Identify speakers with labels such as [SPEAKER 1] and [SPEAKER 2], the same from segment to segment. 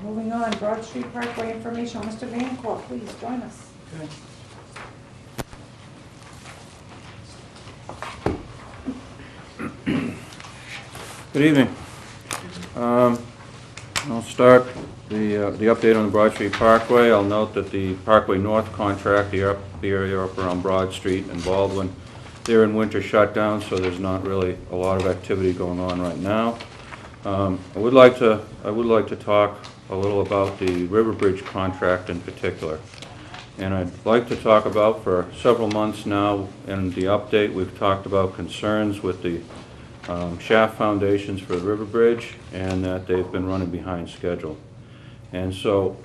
[SPEAKER 1] Moving on, Broad Street Parkway information. Mr. Van Corp, please join us.
[SPEAKER 2] Good evening. I'll start the update on the Broad Street Parkway. I'll note that the Parkway North contract, the area up around Broad Street and Baldwin, they're in winter shutdown, so there's not really a lot of activity going on right now. I would like to talk a little about the River Bridge contract in particular. And I'd like to talk about, for several months now, in the update, we've talked about concerns with the shaft foundations for the River Bridge, and that they've been running behind schedule. And so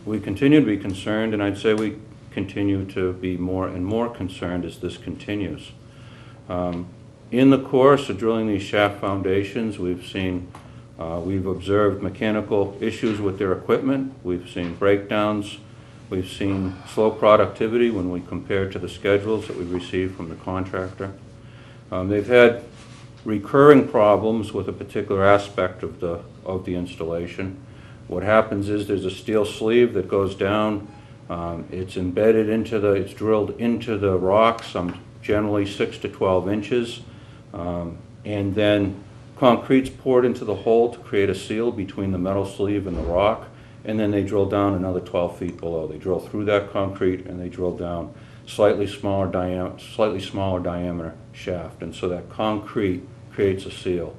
[SPEAKER 2] we continue to be concerned, and I'd say we continue to be more and more concerned as this continues. In the course of drilling these shaft foundations, we've observed mechanical issues with their equipment. We've seen breakdowns. We've seen slow productivity when we compare to the schedules that we've received from the contractor. They've had recurring problems with a particular aspect of the installation. What happens is there's a steel sleeve that goes down. It's embedded it's drilled into the rock, generally 6 to 12 inches, and then concrete's poured into the hole to create a seal between the metal sleeve and the rock, and then they drill down another 12 feet below. They drill through that concrete and they drill down slightly smaller diameter shaft, and so that concrete creates a seal.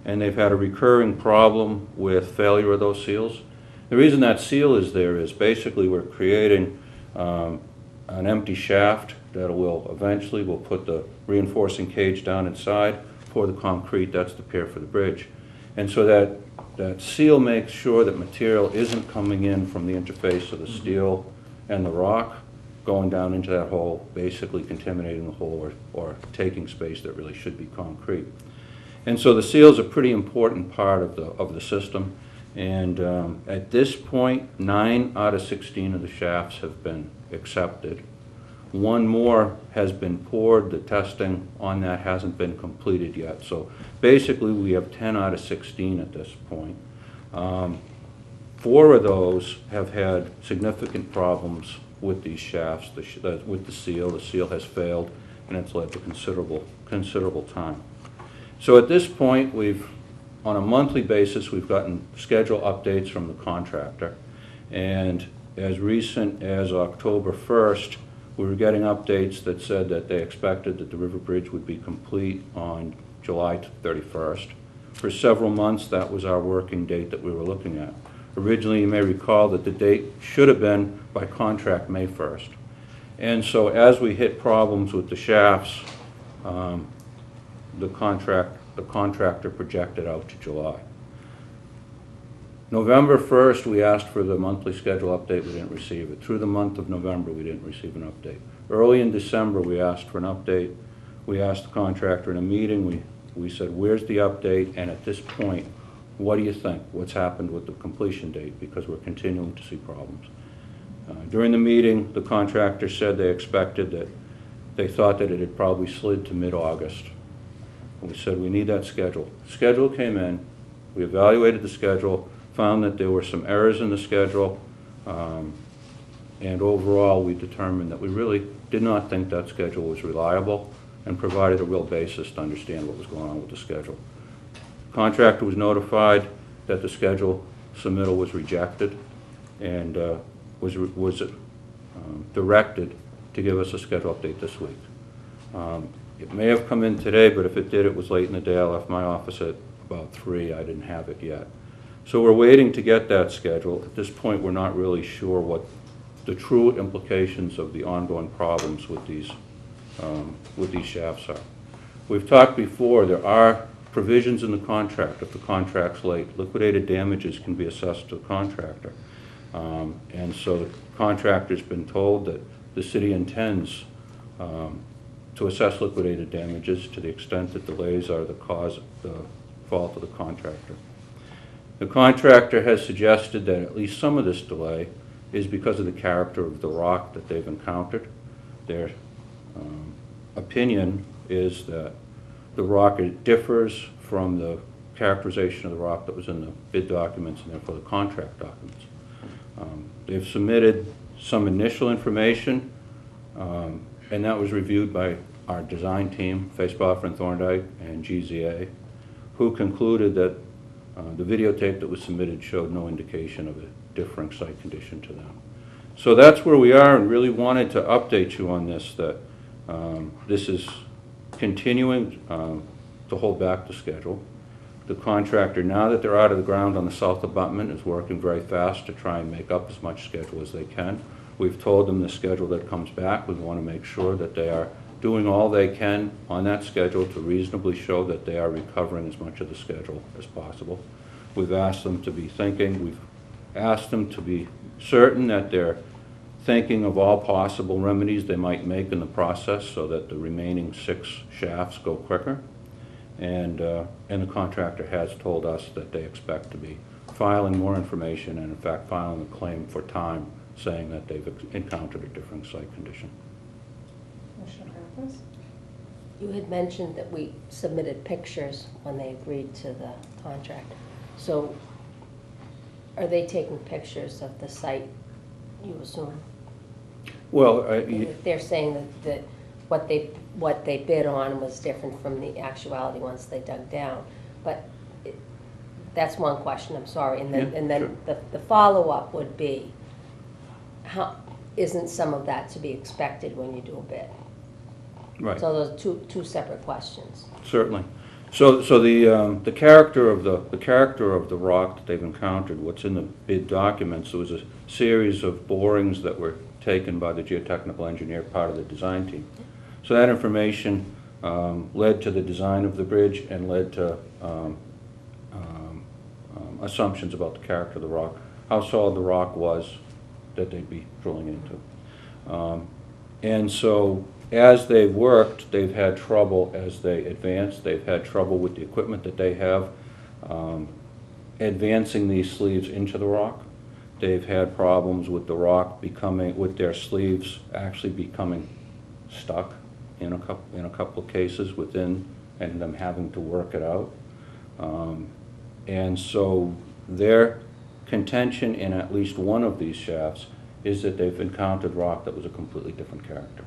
[SPEAKER 2] And they've had a recurring problem with failure of those seals. The reason that seal is there is basically we're creating an empty shaft that we'll put the reinforcing cage down inside, pour the concrete, that's the pier for the bridge. And so that seal makes sure that material isn't coming in from the interface of the steel and the rock, going down into that hole, basically contaminating the hole or taking space that really should be concrete. And so the seal is a pretty important part of the system. And at this point, 9 out of 16 of the shafts have been accepted. One more has been poured. The testing on that hasn't been completed yet. So basically we have 10 out of 16 at this point. 4 of those have had significant problems with these shafts, with the seal. The seal has failed, and it's led to considerable time. So at this point, on a monthly basis, we've gotten schedule updates from the contractor. And as recent as October 1st, we were getting updates that said that they expected that the River Bridge would be complete on July 31st. For several months, that was our working date that we were looking at. Originally, you may recall that the date should have been by contract May 1st. And so as we hit problems with the shafts, the contractor projected out to July. November 1st, we asked for the monthly schedule update. We didn't receive it. Through the month of November, we didn't receive an update. Early in December, we asked for an update. We asked the contractor in a meeting. We said, where's the update? And at this point, what do you think? What's happened with the completion date? Because we're continuing to see problems. During the meeting, the contractor said they thought that it had probably slid to mid-August. We said, we need that schedule. The schedule came in. We evaluated the schedule, found that there were some errors in the schedule, and overall we determined that we really did not think that schedule was reliable and provided a real basis to understand what was going on with the schedule. The contractor was notified that the schedule submittal was rejected and was directed to give us a schedule update this week. It may have come in today, but if it did, it was late in the day. I left my office at about 3. I didn't have it yet. So we're waiting to get that schedule. At this point, we're not really sure what the true implications of the ongoing problems with these shafts are. We've talked before, there are provisions in the contract. If the contract's late, liquidated damages can be assessed to the contractor. And so the contractor's been told that the city intends to assess liquidated damages to the extent that delays are the fault of the contractor. The contractor has suggested that at least some of this delay is because of the character of the rock that they've encountered. Their opinion is that the rock differs from the characterization of the rock that was in the bid documents and therefore the contract documents. They've submitted some initial information, and that was reviewed by our design team, Faceboffer and Thorndike and GZA, who concluded that the videotape that was submitted showed no indication of a differing site condition to them. So that's where we are, and really wanted to update you on this, that this is continuing to hold back the schedule. The contractor, now that they're out of the ground on the south abutment, is working very fast to try and make up as much schedule as they can. We've told them the schedule that comes back, we want to make sure that they are doing all they can on that schedule to reasonably show that they are recovering as much of the schedule as possible. We've asked them to be thinking, we've asked them to be certain that they're thinking of all possible remedies they might make in the process so that the remaining 6 shafts go quicker. And the contractor has told us that they expect to be filing more information and in fact filing a claim for time saying that they've encountered a different site condition.
[SPEAKER 1] Commissioner Pappas?
[SPEAKER 3] You had mentioned that we submitted pictures when they agreed to the contract. So are they taking pictures of the site, you assume?
[SPEAKER 2] Well,
[SPEAKER 3] They're saying that what they bid on was different from the actuality once they dug down. But that's one question, I'm sorry. And then,
[SPEAKER 2] Yeah,
[SPEAKER 3] and then
[SPEAKER 2] sure.
[SPEAKER 3] the follow-up would be, isn't some of that to be expected when you do a bid?
[SPEAKER 2] right.
[SPEAKER 3] So those are two separate questions.
[SPEAKER 2] Certainly. So the character of the rock that they've encountered, what's in the bid documents, there was a series of borings that were taken by the geotechnical engineer, part of the design team. So that information led to the design of the bridge and led to assumptions about the character of the rock, how solid the rock was that they'd be drilling into. And so as they've worked, they've had trouble as they advance. They've had trouble with the equipment that they have advancing these sleeves into the rock. They've had problems with the rock with their sleeves actually becoming stuck in a couple of cases within, and them having to work it out. And so their contention in at least one of these shafts is that they've encountered rock that was a completely different character.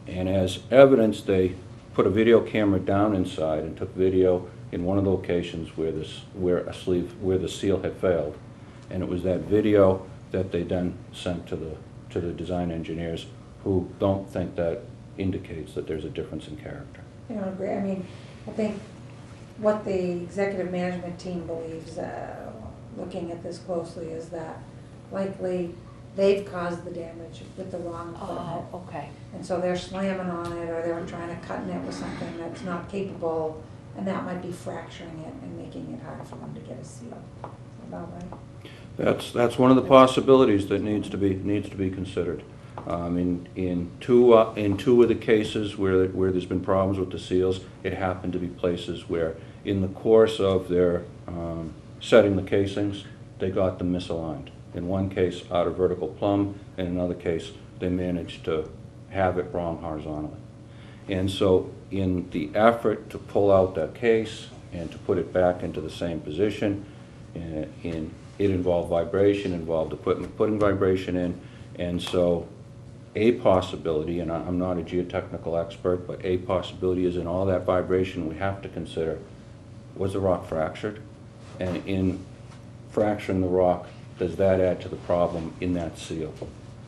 [SPEAKER 2] And as evidence, they put a video camera down inside and took video in one of the locations where the seal had failed. And it was that video that they then sent to the design engineers, who don't think that indicates that there's a difference in character.
[SPEAKER 1] I don't agree. I mean, I think what the executive management team believes, looking at this closely, is that likely they've caused the damage with the wrong equipment.
[SPEAKER 3] Oh, okay.
[SPEAKER 1] And so they're slamming on it, or they're trying to cut in it with something that's not capable, and that might be fracturing it and making it hard for them to get a seal. Is that about right?
[SPEAKER 2] That's one of the possibilities that needs to be considered. In two of the cases where there's been problems with the seals, it happened to be places where, in the course of their setting the casings, they got them misaligned. In one case, out of vertical plumb. In another case, they managed to have it wrong horizontally. And so, in the effort to pull out that case and to put it back into the same position, it involved vibration, involved equipment putting vibration in, and so a possibility, and I'm not a geotechnical expert, but a possibility is in all that vibration we have to consider, was the rock fractured? And in fracturing the rock, does that add to the problem in that seal?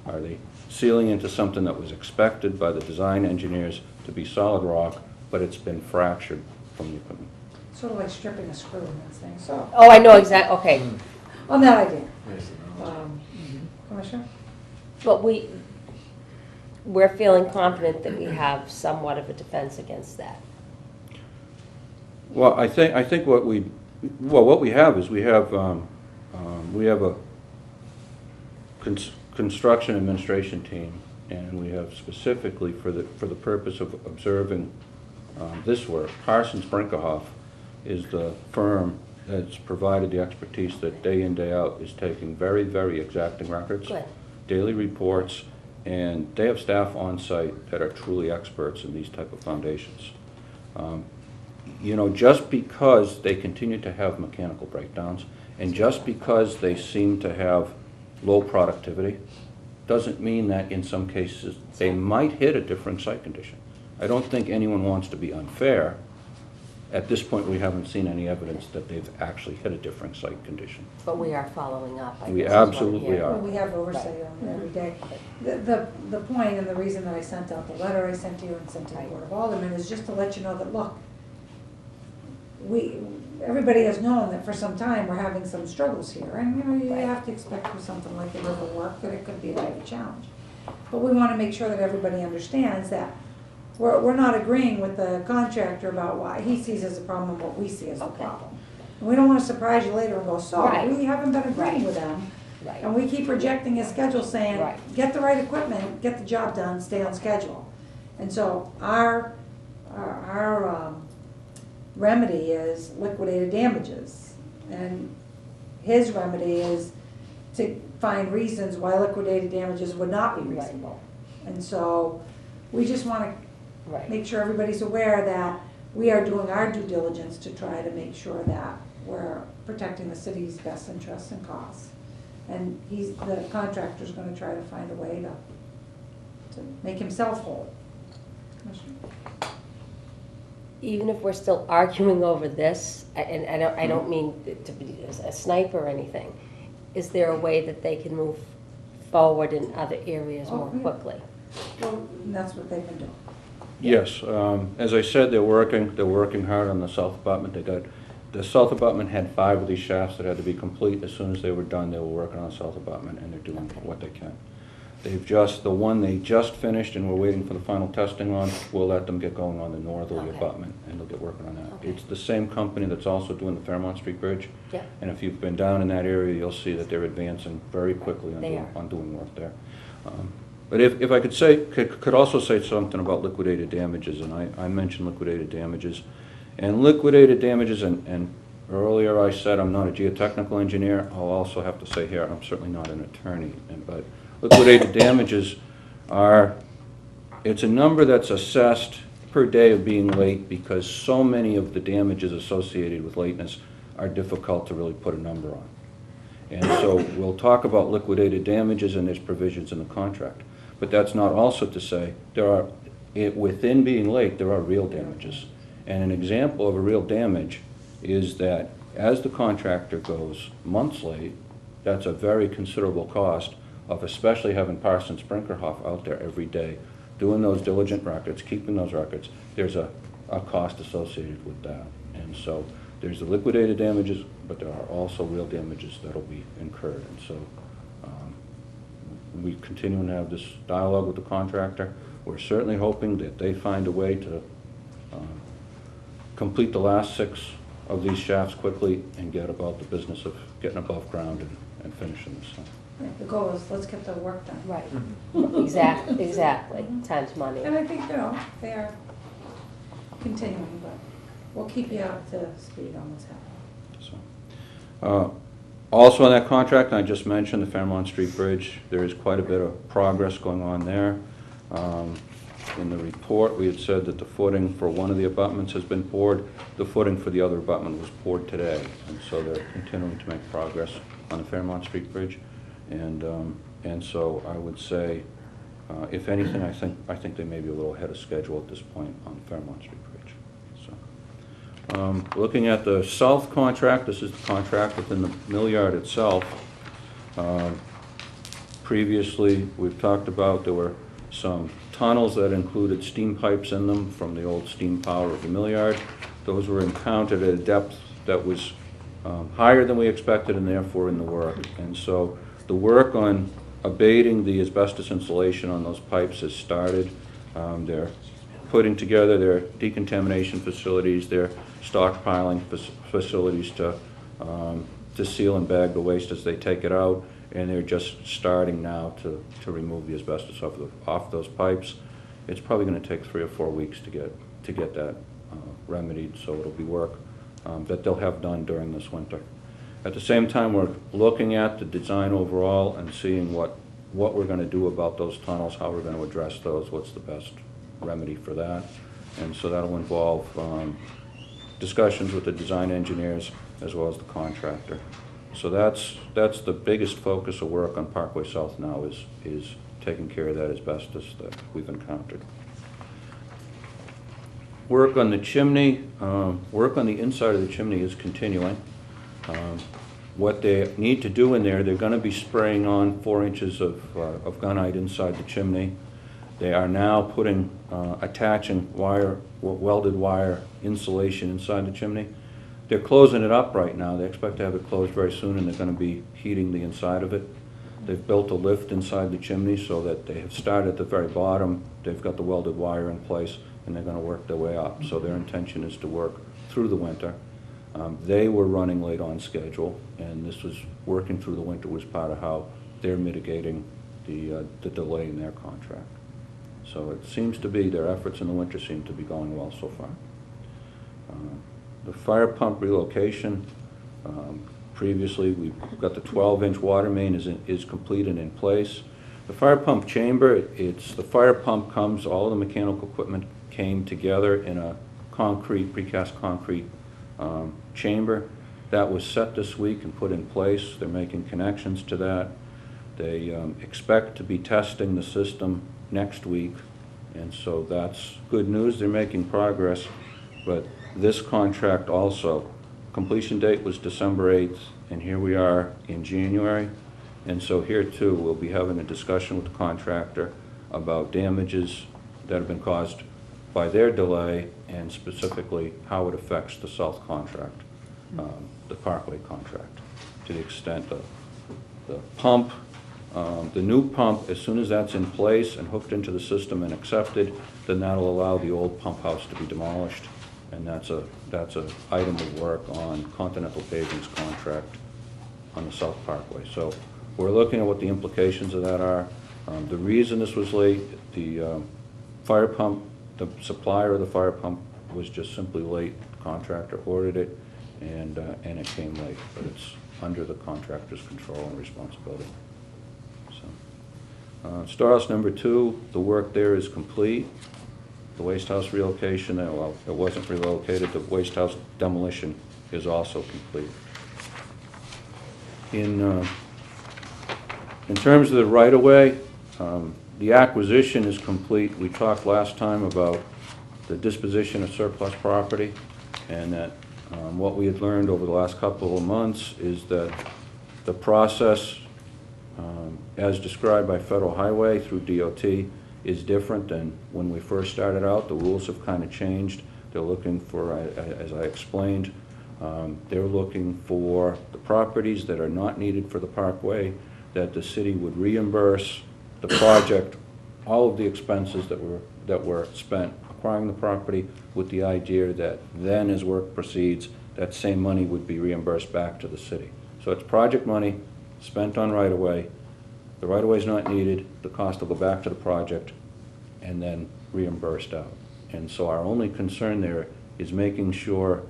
[SPEAKER 2] Are they sealing into something that was expected by the design engineers to be solid rock, but it's been fractured from the equipment?
[SPEAKER 1] Sort of like stripping a screw in this thing, so,
[SPEAKER 3] Oh, I know exactly, okay.
[SPEAKER 1] on that idea. Commissioner?
[SPEAKER 3] But we're feeling confident that we have somewhat of a defense against that.
[SPEAKER 2] Well, I think what we have is we have a construction administration team, and we have specifically for the purpose of observing this work, Parsons Brinkerhoff is the firm that's provided the expertise that day in, day out is taking very, very exacting records,
[SPEAKER 3] Good.
[SPEAKER 2] daily reports, and they have staff on site that are truly experts in these type of foundations. you know, just because they continue to have mechanical breakdowns, and just because they seem to have low productivity, doesn't mean that in some cases they might hit a different site condition. I don't think anyone wants to be unfair. At this point, we haven't seen any evidence that they've actually hit a different site condition.
[SPEAKER 3] But we are following up, I
[SPEAKER 2] We
[SPEAKER 3] guess is what I'm
[SPEAKER 2] absolutely
[SPEAKER 3] hearing.
[SPEAKER 2] are.
[SPEAKER 1] Well, we have oversight on it every day. The point and the reason that I sent out the letter I sent to you and sent to the Board of Aldermen is just to let you know that, look, everybody has known that for some time we're having some struggles here. And, you know, you
[SPEAKER 3] Right.
[SPEAKER 1] have to expect with something like the river work that it could be a bit of a challenge. But we want to make sure that everybody understands that we're not agreeing with the contractor about why he sees as a problem and what we see as a problem. And we don't want to surprise you later and go, so,
[SPEAKER 3] Right.
[SPEAKER 1] we haven't been agreeing
[SPEAKER 3] Right.
[SPEAKER 1] with them.
[SPEAKER 3] Right.
[SPEAKER 1] And we keep rejecting his schedule saying,
[SPEAKER 3] Right.
[SPEAKER 1] get the right equipment, get the job done, stay on schedule. And so our remedy is liquidated damages. And his remedy is to find reasons why liquidated damages would not be
[SPEAKER 3] Right.
[SPEAKER 1] reasonable. And so we just want to
[SPEAKER 3] Right.
[SPEAKER 1] make sure everybody's aware that we are doing our due diligence to try to make sure that we're protecting the city's best interests and costs. And the contractor's gonna try to find a way to make himself whole. Commissioner?
[SPEAKER 3] Even if we're still arguing over this, and I don't mean to be a sniper or anything, is there a way that they can move forward in other areas more
[SPEAKER 1] Oh, yeah.
[SPEAKER 3] quickly?
[SPEAKER 1] Well, and that's what they've been doing.
[SPEAKER 2] Yes, as I said, they're working hard on the south abutment. The south abutment had 5 of these shafts that had to be complete. As soon as they were done, they were working on the south abutment, and they're doing
[SPEAKER 3] Okay.
[SPEAKER 2] what they can. The one they just finished, and we're waiting for the final testing on, we'll let them get going on the northerly
[SPEAKER 3] Okay.
[SPEAKER 2] abutment, and they'll get working on that.
[SPEAKER 3] Okay.
[SPEAKER 2] It's the same company that's also doing the Fairmont Street Bridge.
[SPEAKER 3] Yeah.
[SPEAKER 2] And if you've been down in that area, you'll see that they're advancing very quickly
[SPEAKER 3] They are.
[SPEAKER 2] on doing work there. But if I could also say something about liquidated damages, and I mentioned liquidated damages. And liquidated damages, and earlier I said I'm not a geotechnical engineer. I'll also have to say here, I'm certainly not an attorney. But liquidated damages it's a number that's assessed per day of being late because so many of the damages associated with lateness are difficult to really put a number on. And so we'll talk about liquidated damages, and there's provisions in the contract. But that's not also to say within being late, there are real damages. And an example of a real damage is that as the contractor goes months late, that's a very considerable cost of especially having Parsons Brinkerhoff out there every day, doing those diligent records, keeping those records. There's a cost associated with that. And so there's the liquidated damages, but there are also real damages that'll be incurred. And so we continue to have this dialogue with the contractor. We're certainly hoping that they find a way to complete the last 6 of these shafts quickly and get about the business of getting above ground and finishing this.
[SPEAKER 1] Yeah, the goal is, let's get the work done.
[SPEAKER 3] Right. Exactly. Time's money.
[SPEAKER 1] And I think, you know, they are continuing, but we'll keep you up to speed on what's happening.
[SPEAKER 2] So, also on that contract, I just mentioned the Fairmont Street Bridge. There is quite a bit of progress going on there. In the report, we had said that the footing for one of the abutments has been poured. The footing for the other abutment was poured today, and so they're continuing to make progress on the Fairmont Street Bridge. And so I would say, if anything, I think they may be a little ahead of schedule at this point on the Fairmont Street Bridge. So, looking at the south contract, this is the contract within the mill yard itself. Previously, we've talked about there were some tunnels that included steam pipes in them from the old steam power of the mill yard. Those were encountered at a depth that was higher than we expected, and therefore in the work. And so the work on abating the asbestos insulation on those pipes has started. They're putting together their decontamination facilities, their stockpiling facilities to seal and bag the waste as they take it out, and they're just starting now to remove the asbestos off those pipes. It's probably going to take 3 or 4 weeks to get that remedied, so it'll be work that they'll have done during this winter. At the same time, we're looking at the design overall and seeing what we're going to do about those tunnels, how we're going to address those, what's the best remedy for that. And so that'll involve discussions with the design engineers as well as the contractor. So that's the biggest focus of work on Parkway South now is taking care of that asbestos that we've encountered. Work on the chimney, work on the inside of the chimney is continuing. What they need to do in there, they're going to be spraying on 4 inches of gunite inside the chimney. They are now attaching welded wire insulation inside the chimney. They're closing it up right now. They expect to have it closed very soon, and they're going to be heating the inside of it. They've built a lift inside the chimney so that they have started at the very bottom. They've got the welded wire in place, and they're going to work their way up. So their intention is to work through the winter. They were running late on schedule, and this was working through the winter was part of how they're mitigating the delay in their contract. So it seems to be, their efforts in the winter seem to be going well so far. The fire pump relocation, previously we've got the 12-inch water main is complete and in place. The fire pump chamber, the fire pump comes, all of the mechanical equipment came together in a precast concrete chamber. That was set this week and put in place. They're making connections to that. They expect to be testing the system next week, and so that's good news. They're making progress, but this contract also, completion date was December 8th, and here we are in January, and so here too we'll be having a discussion with the contractor about damages that have been caused by their delay, and specifically how it affects the South contract, the Parkway contract, to the extent of the pump. The new pump, as soon as that's in place and hooked into the system and accepted, then that'll allow the old pump house to be demolished, and that's a item of work on Continental Paving's contract on the South Parkway. So we're looking at what the implications of that are. The reason this was late, the fire pump, the supplier of the fire pump was just simply late. The contractor ordered it, and it came late, but it's under the contractor's control and responsibility. Storehouse number 2, the work there is complete. The waste house relocation, well, it wasn't relocated. The waste house demolition is also complete. In terms of the right-of-way, the acquisition is complete. We talked last time about the disposition of surplus property, and that what we had learned over the last couple of months is that the process as described by Federal Highway through DOT is different than when we first started out. The rules have kind of changed. They're looking for, as I explained, they're looking for the properties that are not needed for the Parkway, that the city would reimburse the project all of the expenses that were spent acquiring the property, with the idea that then as work proceeds, that same money would be reimbursed back to the city. So it's project money spent on right-of-way. The right-of-way is not needed, the cost will go back to the project and then reimbursed out. And so our only concern there is making sure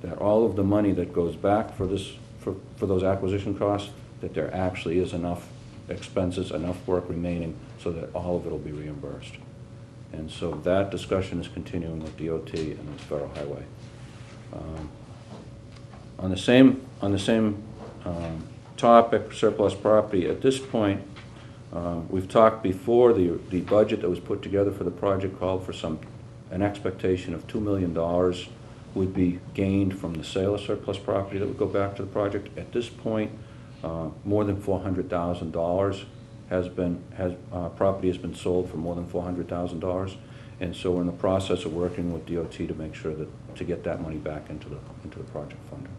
[SPEAKER 2] that all of the money that goes back for those acquisition costs, that there actually is enough expenses, enough work remaining so that all of it will be reimbursed. And so that discussion is continuing with DOT and with Federal Highway. On the same topic, surplus property, at this point, we've talked before, the budget that was put together for the project called for an expectation of $2 million would be gained from the sale of surplus property that would go back to the project. At this point, more than $400,000 property has been sold for more than $400,000, and so we're in the process of working with DOT to make sure to get that money back into the project funding.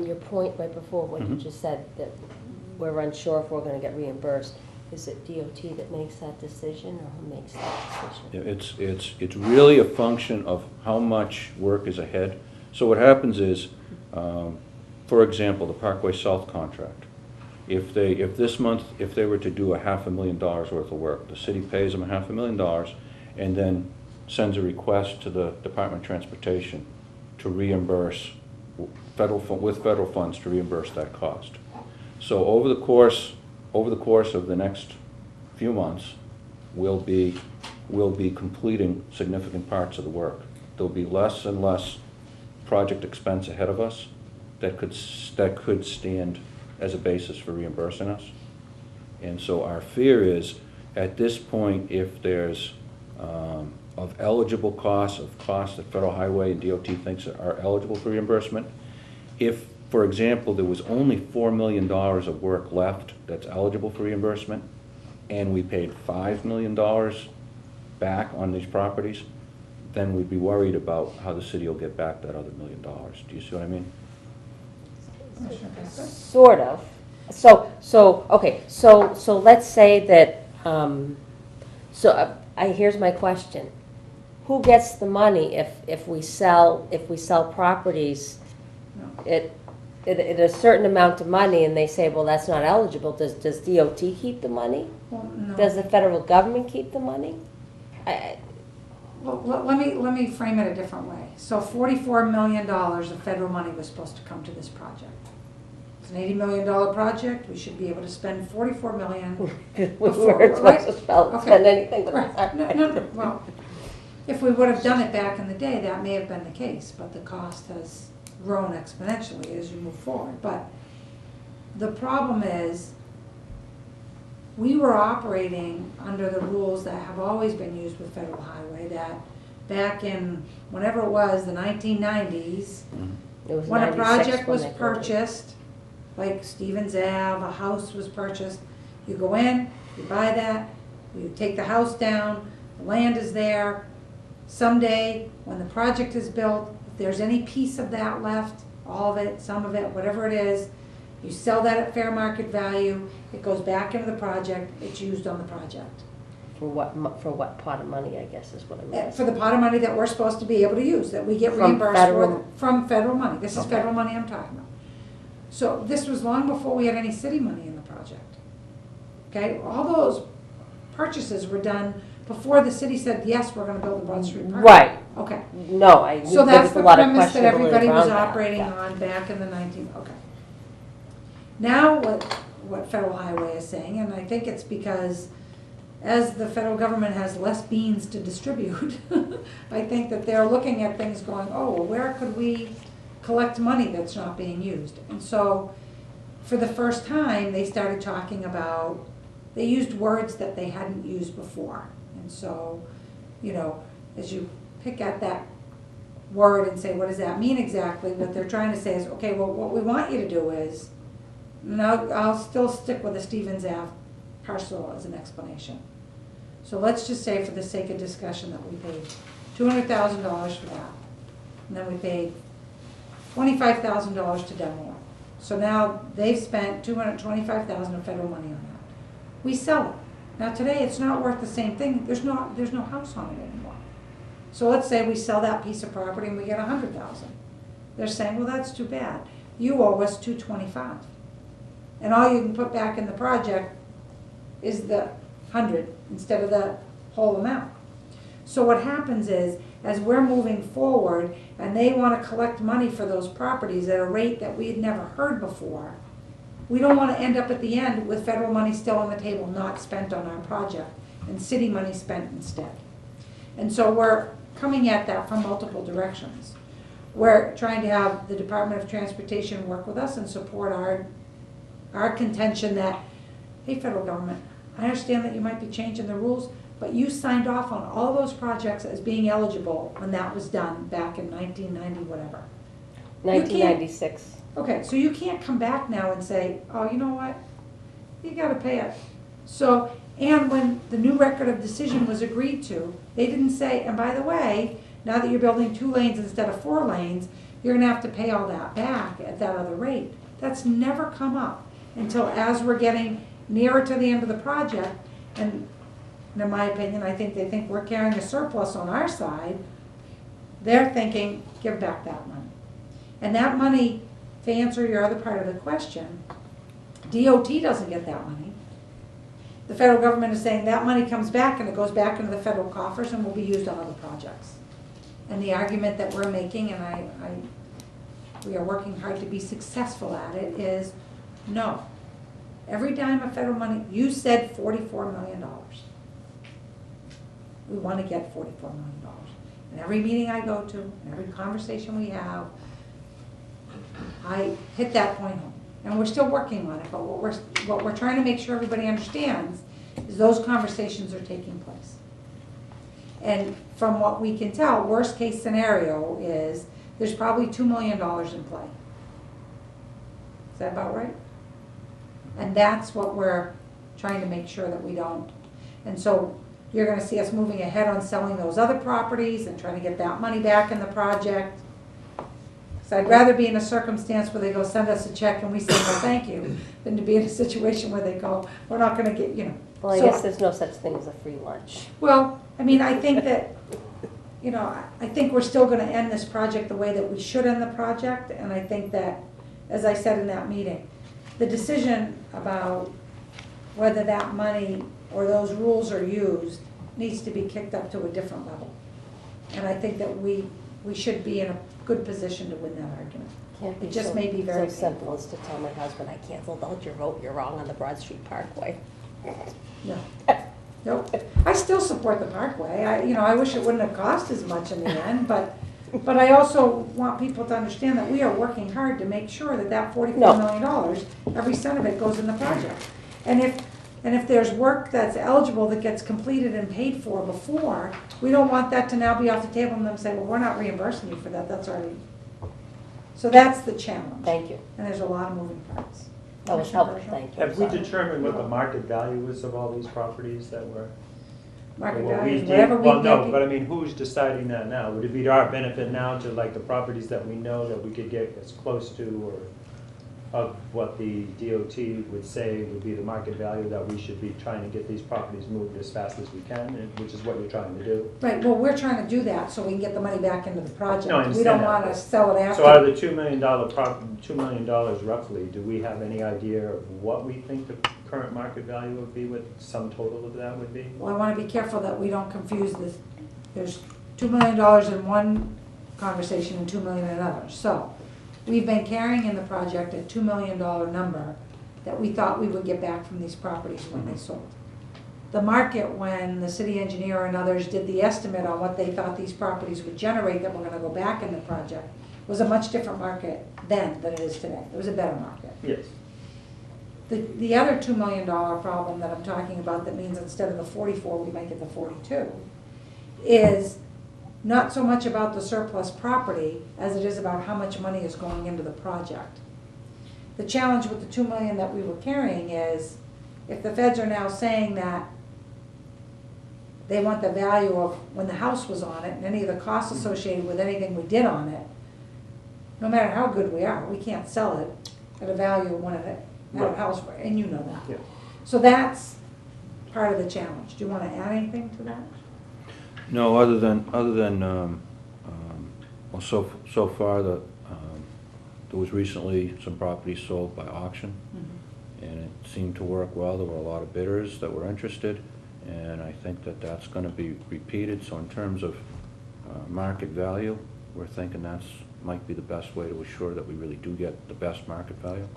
[SPEAKER 3] Your point right before what you just said, that we're unsure if we're going to get reimbursed, is it DOT that makes that decision, or who makes that decision?
[SPEAKER 2] It's really a function of how much work is ahead. So what happens is, for example, the Parkway South contract. If this month they were to do $500,000 worth of work, the city pays them $500,000 and then sends a request to the Department of Transportation to reimburse with federal funds to reimburse that cost. So over the course of the next few months, we'll be completing significant parts of the work. there'll be less and less project expense ahead of us that could stand as a basis for reimbursing us. And so our fear is, at this point, if there's of eligible costs, of costs that Federal Highway and DOT thinks are eligible for reimbursement, if, for example, there was only $4 million of work left that's eligible for reimbursement, and we paid $5 million back on these properties, then we'd be worried about how the city will get back that other $1 million. Do you see what I mean?
[SPEAKER 3] Sort of. Okay, so let's say that, here's my question. Who gets the money if we sell properties at a certain amount of money and they say, well, that's not eligible? Does DOT keep the money?
[SPEAKER 1] Well, no.
[SPEAKER 3] Does the federal government keep the money?
[SPEAKER 1] Well, let me frame it a different way. So $44 million of federal money was supposed to come to this project. It's an $80 million project. We should be able to spend $44 million.
[SPEAKER 3] We weren't supposed to spend anything.
[SPEAKER 1] Right. No. Well, if we would have done it back in the day, that may have been the case, but the cost has grown exponentially as you move forward. But the problem is, we were operating under the rules that have always been used with Federal Highway, that back in whenever it was, the 1990s, when a project was purchased, like Stevens Ave, a house was purchased, you go in, you buy that, you take the house down, the land is there. Someday, when the project is built, if there's any piece of that left, all of it, some of it, whatever it is, you sell that at fair market value, it goes back into the project, it's used on the project.
[SPEAKER 3] For what pot of money, I guess, is what I'm asking.
[SPEAKER 1] For the pot of money that we're supposed to be able to use, that we get
[SPEAKER 3] From
[SPEAKER 1] reimbursed
[SPEAKER 3] federal-
[SPEAKER 1] from federal money. This is
[SPEAKER 3] Okay.
[SPEAKER 1] federal money I'm talking about. So this was long before we had any city money in the project. Okay, all those purchases were done before the city said, yes, we're gonna build the Broad Street Park.
[SPEAKER 3] Right.
[SPEAKER 1] Okay.
[SPEAKER 3] No,
[SPEAKER 1] So
[SPEAKER 3] there
[SPEAKER 1] that's
[SPEAKER 3] was a
[SPEAKER 1] the
[SPEAKER 3] lot of
[SPEAKER 1] premise that
[SPEAKER 3] questionability
[SPEAKER 1] everybody was
[SPEAKER 3] around that,
[SPEAKER 1] operating
[SPEAKER 3] yeah.
[SPEAKER 1] on back in the okay. Now what Federal Highway is saying, and I think it's because as the federal government has less beans to distribute, I think that they're looking at things going, oh, well, where could we collect money that's not being used? And so for the first time, they started talking about, they used words that they hadn't used before. And so, you know, as you pick at that word and say, what does that mean exactly? What they're trying to say is, okay, well, what we want you to do is, now I'll still stick with the Stevens Ave parcel as an explanation. So let's just say, for the sake of discussion, that we paid $200,000 for that. And then we paid $25,000 to demo it. So now they've spent $225,000 of federal money on that. We sell it. Now today it's not worth the same thing. There's no house on it anymore. So let's say we sell that piece of property and we get $100,000. They're saying, well, that's too bad. You owe us $225,000. And all you can put back in the project is the 100 instead of the whole amount. So what happens is, as we're moving forward and they want to collect money for those properties at a rate that we had never heard before, we don't want to end up at the end with federal money still on the table, not spent on our project, and city money spent instead. And so we're coming at that from multiple directions. We're trying to have the Department of Transportation work with us and support our contention that, hey, federal government, I understand that you might be changing the rules, but you signed off on all those projects as being eligible when that was done back in 1990, whatever.
[SPEAKER 3] 1996.
[SPEAKER 1] Okay, so you can't come back now and say, oh, you know what, you gotta pay it. So, and when the new record of decision was agreed to, they didn't say, and by the way, now that you're building 2 lanes instead of 4 lanes, you're gonna have to pay all that back at that other rate. That's never come up until as we're getting nearer to the end of the project, and in my opinion, I think they think we're carrying a surplus on our side, they're thinking, give back that money. And that money, to answer your other part of the question, DOT doesn't get that money. The federal government is saying that money comes back and it goes back into the federal coffers and will be used on other projects. And the argument that we're making, and we are working hard to be successful at it, is no. Every dime of federal money, you said $44 million. We want to get $44 million. And every meeting I go to, and every conversation we have, I hit that point home. And we're still working on it, but what we're trying to make sure everybody understands is those conversations are taking place. And from what we can tell, worst case scenario is there's probably $2 million in play. Is that about right? And that's what we're trying to make sure that we don't. And so you're gonna see us moving ahead on selling those other properties and trying to get that money back in the project. So I'd rather be in a circumstance where they go send us a check and we say, well, thank you, than to be in a situation where they go, we're not gonna get, you know.
[SPEAKER 3] Well, I
[SPEAKER 1] So-
[SPEAKER 3] guess there's no such thing as a free lunch.
[SPEAKER 1] Well, I mean, I think that, you know, I think we're still gonna end this project the way that we should end the project, and I think that, as I said in that meeting, the decision about whether that money or those rules are used needs to be kicked up to a different level. And I think that we should be in a good position to win that argument.
[SPEAKER 3] Can't be
[SPEAKER 1] It just
[SPEAKER 3] so-
[SPEAKER 1] may be very
[SPEAKER 3] So simple as to tell my husband, I canceled out your vote, you're wrong on the Broad Street Parkway.
[SPEAKER 1] No. Nope. I still support the Parkway. I wish it wouldn't have cost as much in the end, but I also want people to understand that we are working hard to make sure that that $44 million, every cent of it goes in the project. And if there's work that's eligible that gets completed and paid for before, we don't want that to now be off the table and them say, well, we're not reimbursing you for that, that's already. So that's the challenge.
[SPEAKER 3] Thank you.
[SPEAKER 1] And there's a lot of moving parts.
[SPEAKER 3] That was helpful, thank you.
[SPEAKER 4] Have we
[SPEAKER 3] Sorry.
[SPEAKER 4] determined what the market value is of all these properties that were?
[SPEAKER 1] Market
[SPEAKER 4] what
[SPEAKER 1] value,
[SPEAKER 4] we
[SPEAKER 1] is
[SPEAKER 4] did-
[SPEAKER 1] whatever we
[SPEAKER 4] Well, no,
[SPEAKER 1] get.
[SPEAKER 4] but I mean, who's deciding that now? Would it be to our benefit now to like the properties that we know that we could get as close to or of what the DOT would say would be the market value that we should be trying to get these properties moved as fast as we can, which is what you're trying to do?
[SPEAKER 1] Right, well, we're trying to do that so we can get the money back into the project.
[SPEAKER 4] No, I
[SPEAKER 1] We
[SPEAKER 4] understand
[SPEAKER 1] don't
[SPEAKER 4] that,
[SPEAKER 1] wanna
[SPEAKER 4] but-
[SPEAKER 1] sell it after.
[SPEAKER 4] So out of the $2 million $2 million roughly, do we have any idea of what we think the current market value would be, what some total of that would be?
[SPEAKER 1] Well, I wanna be careful that we don't confuse this. There's $2 million in one conversation and $2 million in another. So, we've been carrying in the project a $2 million number that we thought we would get back from these properties when they sold. The market, when the city engineer and others did the estimate on what they thought these properties would generate that were gonna go back in the project, was a much different market then than it is today. It was a better market.
[SPEAKER 4] Yes.
[SPEAKER 1] The other $2 million problem that I'm talking about, that means instead of the 44, we might get the 42, is not so much about the surplus property as it is about how much money is going into the project. The challenge with the $2 million that we were carrying is, if the feds are now saying that they want the value of when the house was on it and any of the costs associated with anything we did on it, no matter how good we are, we can't sell it at a value of when it had a
[SPEAKER 4] Right.
[SPEAKER 1] house, and you know that.
[SPEAKER 4] Yeah.
[SPEAKER 1] So that's part of the challenge. Do you want to add anything to that?
[SPEAKER 2] No, other than, well, so far, there was recently some properties sold by auction, and it seemed to work well. There were a lot of bidders that were interested, and I think that that's gonna be repeated. So in terms of market value, we're thinking that's, might be the best way to assure that we really do get the best market value.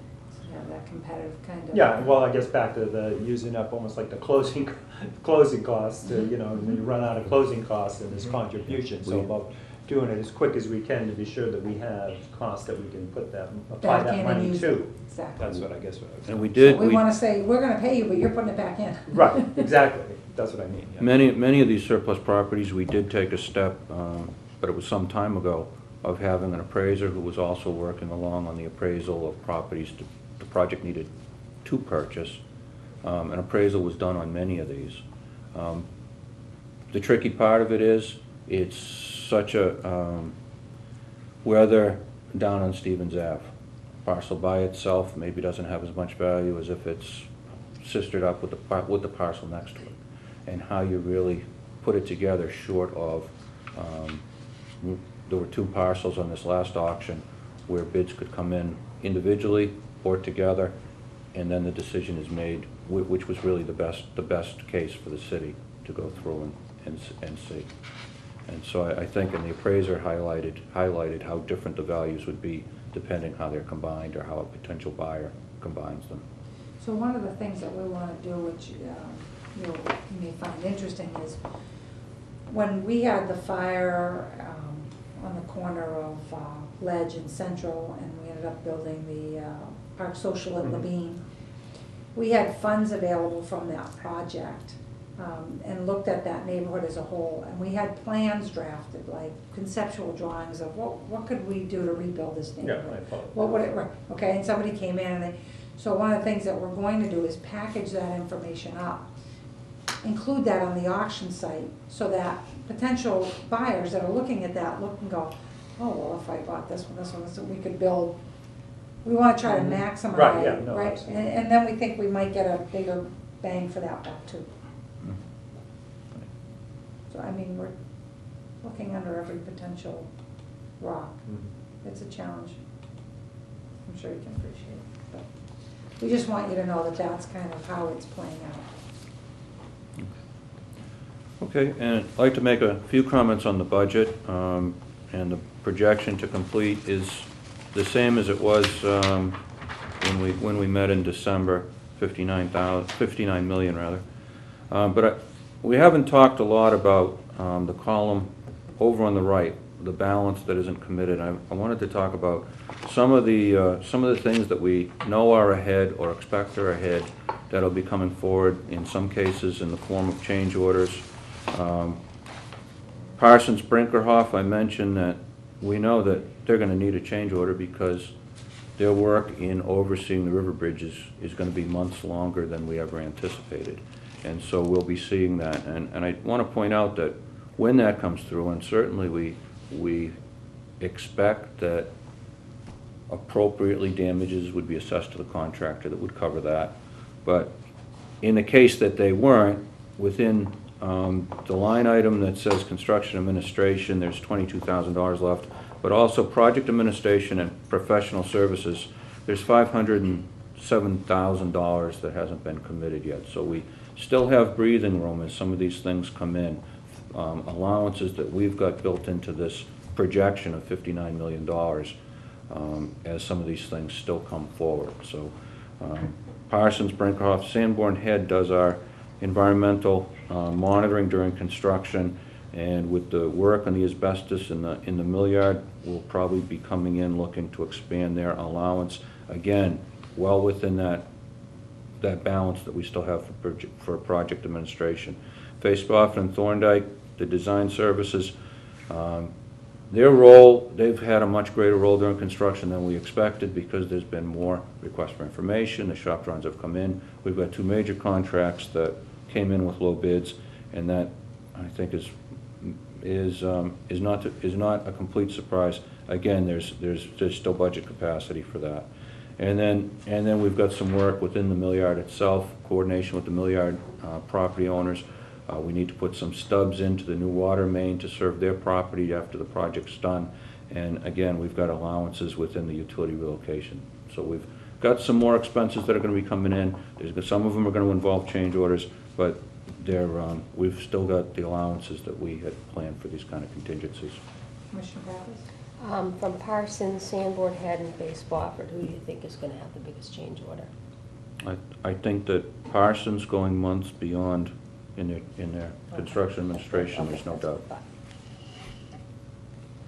[SPEAKER 1] Yeah, that competitive kind of.
[SPEAKER 4] Yeah, well, I guess back to the using up almost like the closing costs, to, you know, when you run out of closing costs and this contribution, so
[SPEAKER 2] We-
[SPEAKER 4] about doing it as quick as we can to be sure that we have costs that we can put that, apply
[SPEAKER 1] Back
[SPEAKER 4] that
[SPEAKER 1] in and
[SPEAKER 4] money
[SPEAKER 1] use
[SPEAKER 4] to.
[SPEAKER 1] it. Exactly.
[SPEAKER 4] That's what I guess what I was.
[SPEAKER 2] And we
[SPEAKER 1] So
[SPEAKER 2] did,
[SPEAKER 1] we want to say, we're going to pay you, but you're putting it back in.
[SPEAKER 4] Right, exactly, that's what I mean, yeah.
[SPEAKER 2] many of these surplus properties, we did take a step, but it was some time ago, of having an appraiser who was also working along on the appraisal of properties the project needed to purchase. An appraisal was done on many of these. The tricky part of it is, it's such a, whether down on Stevens Ave, parcel by itself maybe doesn't have as much value as if it's sistered up with the parcel next to it. And how you really put it together short of, there were 2 parcels on this last auction where bids could come in individually or together, and then the decision is made, which was really the best case for the city to go through and see. And so I think, and the appraiser highlighted how different the values would be depending how they're combined or how a potential buyer combines them.
[SPEAKER 1] So one of the things that we want to do, which you may find interesting, is when we had the fire on the corner of Ledge and Central, and we ended up building the Park Social at
[SPEAKER 4] Mhm.
[SPEAKER 1] Levine, we had funds available from that project, and looked at that neighborhood as a whole, and we had plans drafted, like conceptual drawings of what could we do to rebuild this
[SPEAKER 4] Yeah,
[SPEAKER 1] neighborhood?
[SPEAKER 4] I follow.
[SPEAKER 1] What would it, right, okay, and somebody came in and so one of the things that we're going to do is package that information up, include that on the auction site, so that potential buyers that are looking at that look and go, oh, well, if I bought this one, we could build, we wanna try to
[SPEAKER 4] Mhm.
[SPEAKER 1] maximize,
[SPEAKER 4] Right, yeah, no,
[SPEAKER 1] right?
[SPEAKER 4] absolutely.
[SPEAKER 1] And then we think we might get a bigger bang for that buck too. So, I mean, we're looking under every potential rock.
[SPEAKER 4] Mhm.
[SPEAKER 1] It's a challenge. I'm sure you can appreciate it, but we just want you to know that that's kind of how it's playing out.
[SPEAKER 2] Okay, and I'd like to make a few comments on the budget, and the projection to complete is the same as it was when we met in December, 59 million rather. But we haven't talked a lot about the column over on the right, the balance that isn't committed. I wanted to talk about some of the things that we know are ahead or expect are ahead that'll be coming forward, in some cases in the form of change orders. Parsons Brinkerhoff, I mentioned that we know that they're going to need a change order because their work in overseeing the river bridges is going to be months longer than we ever anticipated. And so we'll be seeing that. And I want to point out that when that comes through, and certainly we expect that appropriately damages would be assessed to the contractor that would cover that. But in the case that they weren't, within the line item that says construction administration, there's $22,000 left, but also project administration and professional services, there's $507,000 that hasn't been committed yet. So we still have breathing room as some of these things come in. Allowances that we've got built into this projection of $59 million as some of these things still come forward. So Parsons, Brinkerhoff, Sanborn Head does our environmental monitoring during construction, and with the work on the asbestos in the mill yard, we'll probably be coming in looking to expand their allowance, again, well within that balance that we still have for project administration. Faceoff and Thorndike, the design services, their role, they've had a much greater role during construction than we expected because there's been more requests for information, the shop drawings have come in. We've got 2 major contracts that came in with low bids, and that, I think, is not a complete surprise. Again, there's still budget capacity for that. And then we've got some work within the mill yard itself, coordination with the mill yard property owners. We need to put some stubs into the new water main to serve their property after the project's done. And again, we've got allowances within the utility relocation. So we've got some more expenses that are going to be coming in. Some of them are going to involve change orders, but we've still got the allowances that we had planned for these kind of contingencies.
[SPEAKER 1] Commissioner Pappas?
[SPEAKER 3] From Parsons, Sanborn Head, and Base Spofford, who do you think is going to have the biggest change order?
[SPEAKER 2] I think that Parsons going months beyond in their construction administration, there's no doubt.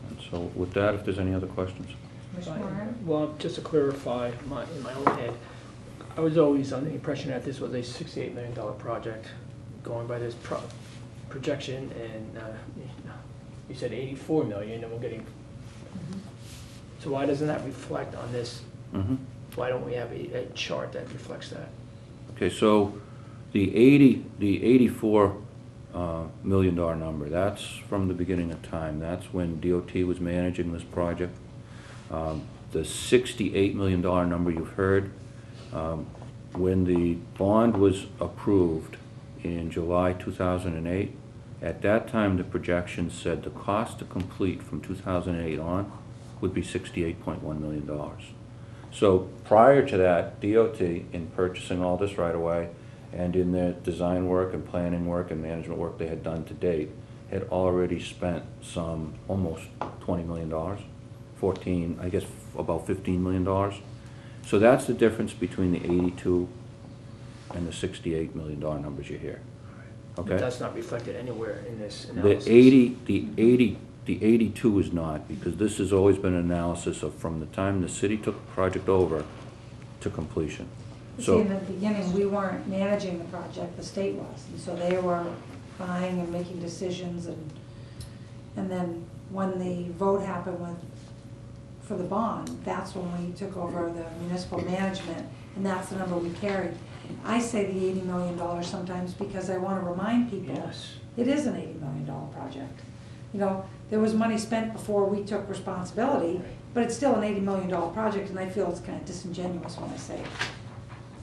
[SPEAKER 2] And so with that, if there's any other questions.
[SPEAKER 1] Commissioner Moran?
[SPEAKER 5] Well, just to clarify in my own head, I was always under the impression that this was a $68 million project, going by this projection, and you said 84 million, and we're getting. So why doesn't that reflect on this?
[SPEAKER 2] Mm-hmm.
[SPEAKER 5] Why don't we have a chart that reflects that?
[SPEAKER 2] Okay, so the $84 million number, that's from the beginning of time. That's when DOT was managing this project. The $68 million number you've heard, when the bond was approved in July 2008, at that time the projection said the cost to complete from 2008 on would be $68.1 million. So prior to that, DOT, in purchasing all this right away, and in their design work and planning work and management work they had done to date, had already spent some almost $20 million, I guess about $15 million. So that's the difference between the 82 and the $68 million numbers you hear. Okay.
[SPEAKER 5] That's not reflected anywhere in this
[SPEAKER 2] The
[SPEAKER 5] analysis.
[SPEAKER 2] 82 is not, because this has always been an analysis of from the time the city took the project over to completion.
[SPEAKER 1] See, in
[SPEAKER 2] So,
[SPEAKER 1] the beginning, we weren't managing the project, the state was, and so they were buying and making decisions, and then when the vote happened for the bond, that's when we took over the municipal management, and that's the number we carried. I say the $80 million sometimes because I want to remind people,
[SPEAKER 5] Yes.
[SPEAKER 1] it is an $80 million project. You know, there was money spent before we took responsibility, but it's still an $80 million project, and I feel it's kind of disingenuous when I say it.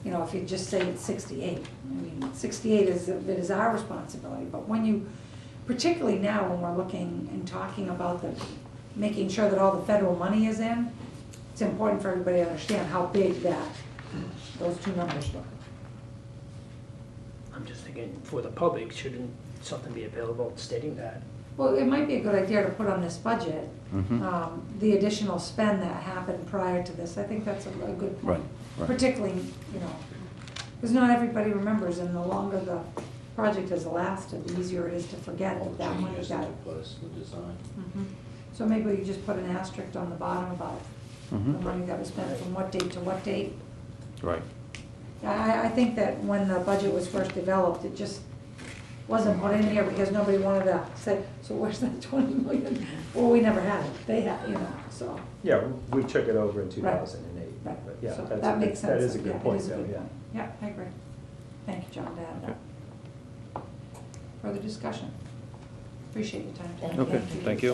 [SPEAKER 1] You know, if you just say it's 68, I mean, 68 is our responsibility, but when you, particularly now when we're looking and talking about making sure that all the federal money is in, it's important for everybody to understand how big those two numbers look.
[SPEAKER 5] I'm just thinking, for the public, shouldn't something be available stating that?
[SPEAKER 1] Well, it might be a good idea to put on this budget,
[SPEAKER 2] Mhm.
[SPEAKER 1] the additional spend that happened prior to this. I think that's a good point.
[SPEAKER 2] Right, right.
[SPEAKER 1] Particularly, you know, because not everybody remembers, and the longer the project has lasted, the easier it is to forget that that money got. Mhm. So maybe you just put an asterisk on the bottom about the
[SPEAKER 2] Mhm.
[SPEAKER 1] money that was spent from what date to what date.
[SPEAKER 2] Right.
[SPEAKER 1] I think that when the budget was first developed, it just wasn't put in here because nobody wanted to say, so where's that 20 million? Well, we never had it. They had, you know, so.
[SPEAKER 4] Yeah, we took it over in 2008.
[SPEAKER 1] Right.
[SPEAKER 4] But yeah,
[SPEAKER 1] So
[SPEAKER 4] that's
[SPEAKER 1] that makes sense.
[SPEAKER 4] That is a
[SPEAKER 1] Yeah,
[SPEAKER 4] good
[SPEAKER 1] it
[SPEAKER 4] point,
[SPEAKER 1] is a
[SPEAKER 4] though,
[SPEAKER 1] good
[SPEAKER 4] yeah.
[SPEAKER 1] point. Yeah, I agree. Thank you, John, to add that. Further discussion? Appreciate your time.
[SPEAKER 3] Thank
[SPEAKER 1] Tom.
[SPEAKER 2] Okay, thank you.